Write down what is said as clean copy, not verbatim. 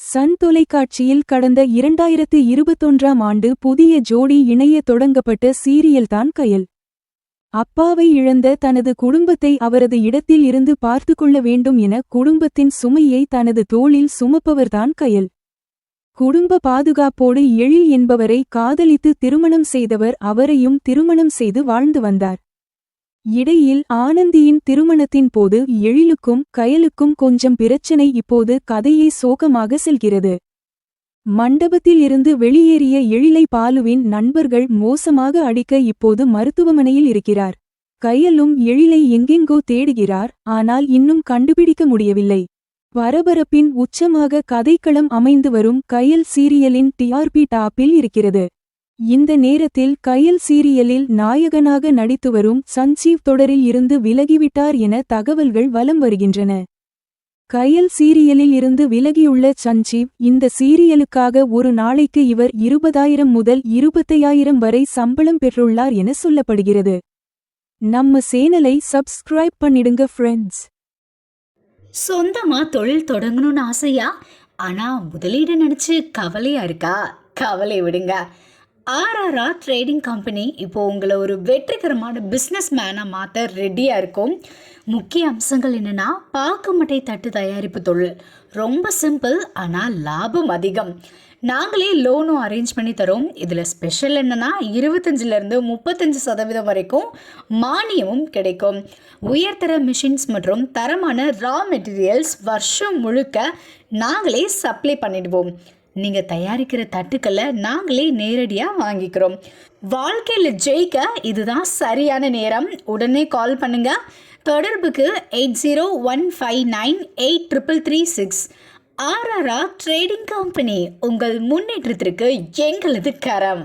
Sun தொலைக்காட்சியில் கடந்த 2021ஆம் ஆண்டு புதிய ஜோடி இணைய தொடங்கப்பட்ட சீரியல்தான் கயல். அப்பாவை இழந்த தனது குடும்பத்தை அவரது இடத்தில் இருந்து பார்த்துக்கொள்ள வேண்டும் என குடும்பத்தின் சுமையை தனது தோளில் சுமப்பவர்தான் கயல். குடும்ப பாதுகாப்போடு எழில் என்பவரை காதலித்து திருமணம் செய்தவர் அவரையும் திருமணம் செய்து வாழ்ந்து வந்தார். இடையில் ஆனந்தியின் திருமணத்தின் போது எழிலுக்கும் கயலுக்கும் கொஞ்சம் பிரச்சனை. இப்போது கதையை சோகமாக செல்கிறது. மண்டபத்தில் இருந்து வெளியேறிய எழிலை பாலுவின் நண்பர்கள் மோசமாக அடிக்க இப்போது மருத்துவமனையில் இருக்கிறார். கயலும் எழிலை எங்கெங்கோ தேடுகிறார், ஆனால் இன்னும் கண்டுபிடிக்க முடியவில்லை. பரபரப்பின் உச்சமாக கதைக்களம் அமைந்து வரும் கயல் சீரியலின் டிஆர்பி டாப்பில் இருக்கிறது. இந்த நேரத்தில் கயல் சீரியலில் நாயகனாக நடித்து வரும் சஞ்சீவ் தொடரில் இருந்து விலகிவிட்டார் என தகவல்கள் வலம் வருகின்றன. கயல் சீரியலில் இருந்து விலகியுள்ள சஞ்சீவ் இந்த சீரியலுக்காக ஒரு நாளைக்கு இவர் 20,000 முதல் 25,000 வரை சம்பளம் பெற்றுள்ளார் என சொல்லப்படுகிறது. நம்ம சேனலை சப்ஸ்கிரைப் பண்ணிடுங்க ஃப்ரெண்ட்ஸ். சொந்தமா தொழில் தொடங்கணும்னு ஆசையா? ஆனா முதலீடு நினைச்சு கவலையா இருக்கா? கவலை விடுங்க. ஆர்ஆர்ஆர் ட்ரேடிங் கம்பெனி இப்போ உங்களை ஒரு வெற்றிகரமான பிஸ்னஸ் மேனாக மாற்ற ரெடியாக இருக்கும். முக்கிய அம்சங்கள் என்னென்னா, பாக்குமட்டை தட்டு தயாரிப்பு தொழில் ரொம்ப சிம்பிள், ஆனால் லாபம் அதிகம். நாங்களே லோனும் அரேஞ்ச் பண்ணி தரோம். இதில் ஸ்பெஷல் என்னென்னா 25% 35% வரைக்கும் மானியமும் கிடைக்கும். உயர்தர மிஷின்ஸ் மற்றும் தரமான ரா மெட்டீரியல்ஸ் வருஷம் முழுக்க நாங்களே சப்ளை பண்ணிடுவோம். நீங்கள் தயாரிக்கிற தட்டுக்களை நாங்களே நேரடியாக வாங்கிக்கிறோம். வாழ்க்கையில் ஜெயிக்க இதுதான் சரியான நேரம். உடனே கால் பண்ணுங்க. தொடர்புக்கு 8015983336. ஆர்ஆர்ஆர் ட்ரேடிங் கம்பெனி, உங்கள் முன்னேற்றத்திற்கு எங்களது கரம்.